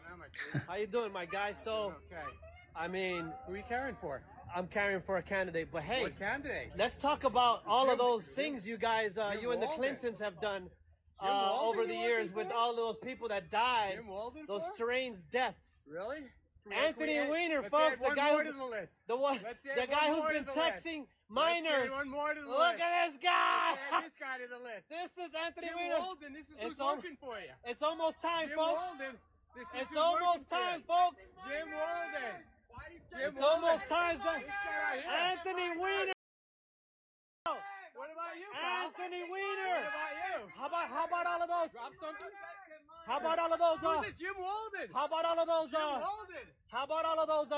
How you doing, my guy? So, I mean, who are you carrying for? I'm carrying for a candidate, but hey, what candidate? Let's talk about all of those things you guys, you and the Clintons have done over the years with all those people that died, those strange deaths. Really? Anthony Weiner, folks, the guy who's been texting minors. Look at this guy. Add this guy to the list. This is Anthony Jim Weiner. Walden, this is who's working for you. It's almost time, Jim folks. Walden, this is It's who's almost working for time, you. folks. Jim Walden. It's almost time, Anthony Weiner. What about you, pal? Anthony Weiner. What about you? How about all of those? Drop something? How about all of those? Who's it? Jim Walden. How about all of those? Jim Walden. How about all of those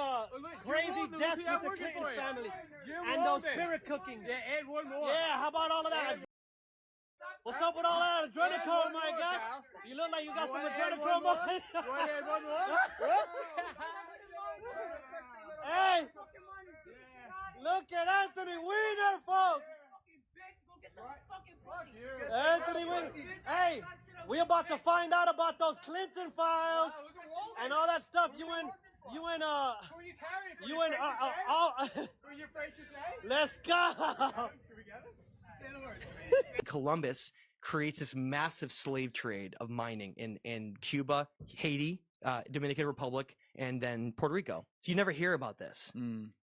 crazy Walden, deaths who's with the working Clinton for you? family Jim and Walden. those spirit cookings? Yeah, add one more. Yeah, how about all of that? What's up with all that adrenochrome, my guy? You look like you got some adrenochrome on. You want to add one more? Hey, look at Anthony Weiner, folks. Anthony Weiner. Hey, we about to find out about those Clinton files and all that stuff. Who are you afraid to say? Let's go. Columbus creates this massive slave trade of mining in Cuba, Haiti, Dominican Republic, and then Puerto Rico. So you never hear about this.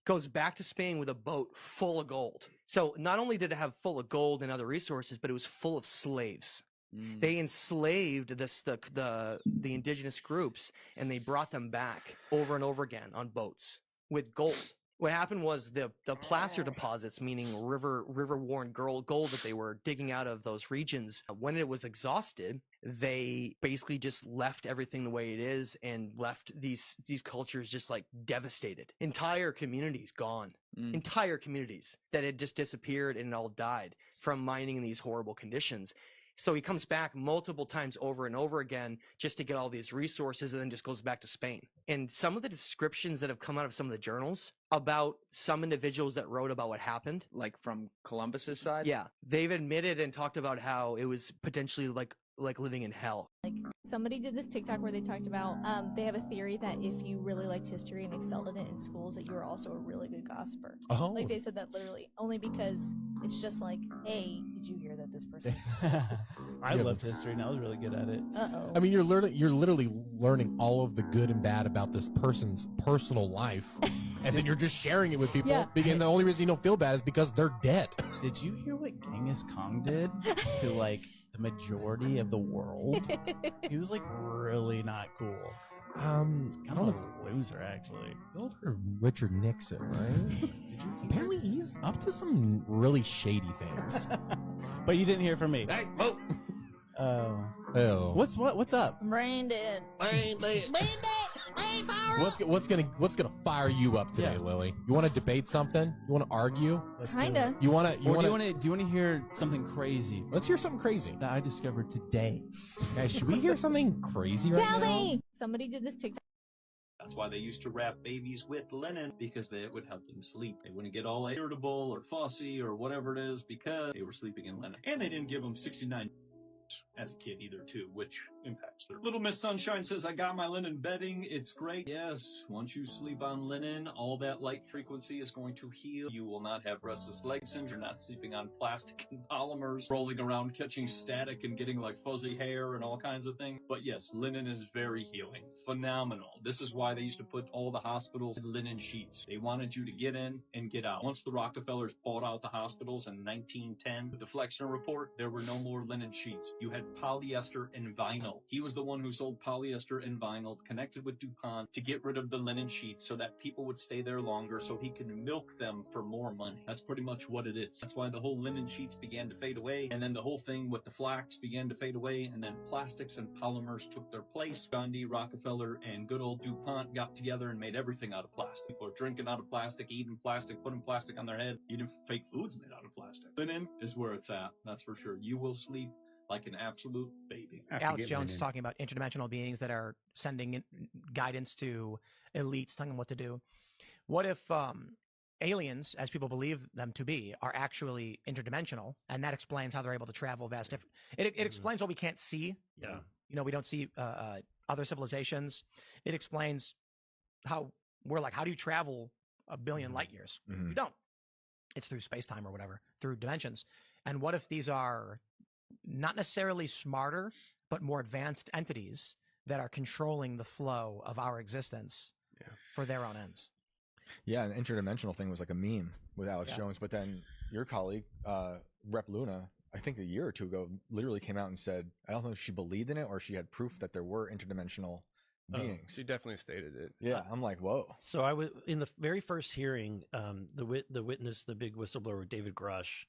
Goes back to Spain with a boat full of gold. So not only did it have full of gold and other resources, but it was full of slaves. They enslaved the indigenous groups, and they brought them back over and over again on boats with gold. What happened was the placer deposits, meaning river-worn gold that they were digging out of those regions, when it was exhausted, they basically just left everything the way it is and left these cultures just like devastated. Entire communities gone. Entire communities that had just disappeared and all died from mining in these horrible conditions. So he comes back multiple times over and over again just to get all these resources, and then just goes back to Spain. And some of the descriptions that have come out of some of the journals about some individuals that wrote about what happened, like from Columbus's side, yeah, they've admitted and talked about how it was potentially like living in hell. Like somebody did this TikTok where they talked about they have a theory that if you really liked history and excelled in it in schools, that you were also a really good gossiper. Oh. Like they said that literally only because it's just like, hey, did you hear that this person? I loved history and I was really good at it. Uh-oh. I mean, you're literally learning all of the good and bad about this person's personal life, and then you're just sharing it with people. Yeah. And the only reason you don't feel bad is because they're dead. Did you hear what Genghis Genghis Khan did to like the majority of the world. He was like really not cool. Kind of a loser, actually. Over Richard Nixon, right? Apparently, he's up to some really shady things. But you didn't hear from me. Hey, whoa. Oh. What's up? Brain dead. Brain dead. Brain dead. Brain power. What's gonna fire you up today, Lily? You want to debate something? You want to argue? Kinda. Do you want to hear something crazy? Let's hear something crazy that I discovered today. Guys, should we hear something crazy right Tell now? me. Somebody did this TikTok. That's why they used to wrap babies with linen, because it would help them sleep. They wouldn't get all irritable or fussy or whatever it is because they were sleeping in linen. And they didn't give them 69 as a kid either, too, which impacts their... Little Miss Sunshine says, I got my linen bedding. It's great. Yes, once you sleep on linen, all that light frequency is going to heal. You will not have restless leg syndrome. You're not sleeping on plastic and polymers, rolling around, catching static and getting like fuzzy hair and all kinds of things. But yes, linen is very healing. Phenomenal. This is why they used to put all the hospitals in linen sheets. They wanted you to get in and get out. Once the Rockefellers bought out the hospitals in 1910, with the Flexner Report, there were no more linen sheets. You had polyester and vinyl. He was the one who sold polyester and vinyl, connected with DuPont, to get rid of the linen sheets so that people would stay there longer so he could milk them for more money. That's pretty much what it is. That's why the whole linen sheets began to fade away, and then the whole thing with the flax began to fade away, and then plastics and polymers took their place. Gandhi, Rockefeller, and good old DuPont got together and made everything out of plastic. People are drinking out of plastic, eating plastic, putting plastic on their head. Even fake foods made out of plastic. Linen is where it's at, that's for sure. You will sleep like an absolute baby. Alex Jones is talking about interdimensional beings that are sending guidance to elites, telling them what to do. What if aliens, as people believe them to be, are actually interdimensional, and that explains how they're able to travel vast different... It explains what we can't see. Yeah. You know, we don't see other civilizations. It explains how we're like, how do you travel a billion light years? You don't. It's through space-time or whatever, through dimensions. And what if these are not necessarily smarter, but more advanced entities that are controlling the flow of our existence for their own ends? Yeah, an interdimensional thing was like a meme with Alex Jones, but then your colleague, Rep Luna, I think a year or two ago, literally came out and said, I don't know if she believed in it or she had proof that there were interdimensional beings. She definitely stated it. Yeah, I'm like, whoa. So I was in the very first hearing, the witness, the big whistleblower, David Grush,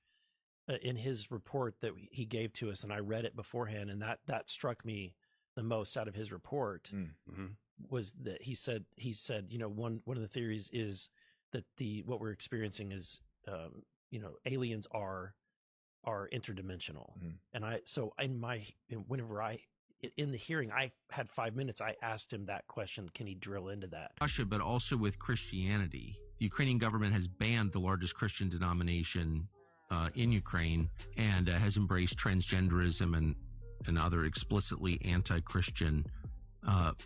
in his report that he gave to us, and I read it beforehand, and that struck me the most out of his report was that he said, you know, one of the theories is that what we're experiencing is, you know, aliens are interdimensional. And in the hearing, I had 5 minutes. I asked him that question. Can he drill into that? Russia, but also with Christianity. The Ukrainian government has banned the largest Christian denomination in Ukraine and has embraced transgenderism and other explicitly anti-Christian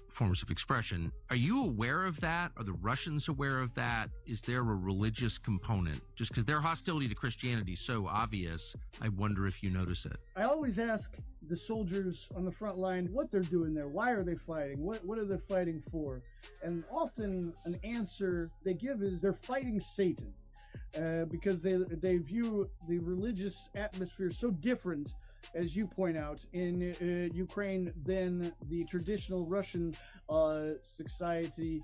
forms of expression. Are you aware of that? Are the Russians aware of that? Is there a religious component? Just because their hostility to Christianity is so obvious, I wonder if you notice it. I always ask the soldiers on the front line what they're doing there. Why are they fighting? What are they fighting for? And often an answer they give is they're fighting Satan. Because they view the religious atmosphere so different, as you point out, in Ukraine than the traditional Russian society.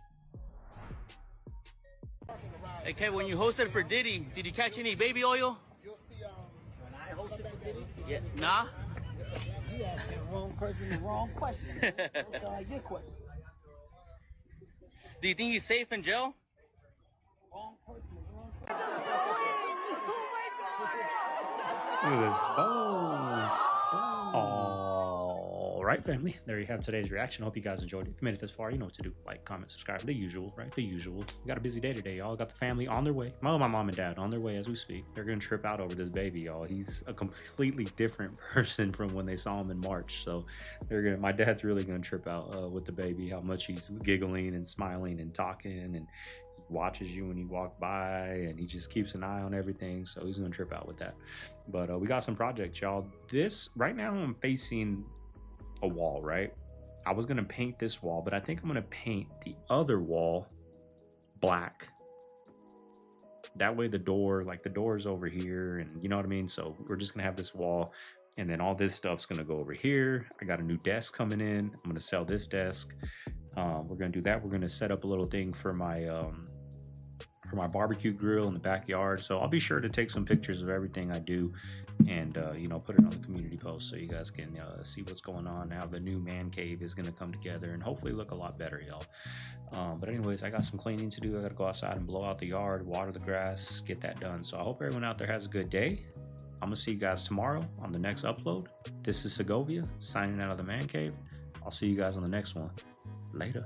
Hey, Kev, when you hosted for Diddy, did you catch any baby oil? When I hosted for Diddy? Yeah. Nah? You asking the wrong person the wrong question. That's like your question. Do you think he's safe in jail? Wrong person. Look at this. All right, family. There you have today's reaction. Hope you guys enjoyed it. If you made it this far, you know what to do. Like, comment, subscribe. The usual, right? The usual. We got a busy day today, y'all. Got the family on their way. My mom and dad on their way as we speak. They're going to trip out over this baby, y'all. He's a completely different person from when they saw him in March. So my dad's really going to trip out with the baby, how much he's giggling and smiling and talking, and watches you when you walk by, and he just keeps an eye on everything. So he's gonna trip out with that. But we got some projects, y'all. This right now I'm facing a wall, right? I was gonna paint this wall, but I think I'm gonna paint the other wall black That way the door's over here, and you know what I mean? So we're just gonna have this wall, and then all this stuff's gonna go over here. I got a new desk coming in. I'm gonna sell this desk. We're gonna do that. We're gonna set up a little thing for my barbecue grill in the backyard. So I'll be sure to take some pictures of everything I do, and you know, put it on the community post so you guys can see what's going on. Now the new man cave is going to come together and hopefully look a lot better, y'all. But anyways, I got some cleaning to do. I got to go outside and blow out the yard, water the grass, get that done. So I hope everyone out there has a good day. I'm gonna see you guys tomorrow on the next upload. This is Segovia signing out of the man cave. I'll see you guys on the next one. Later.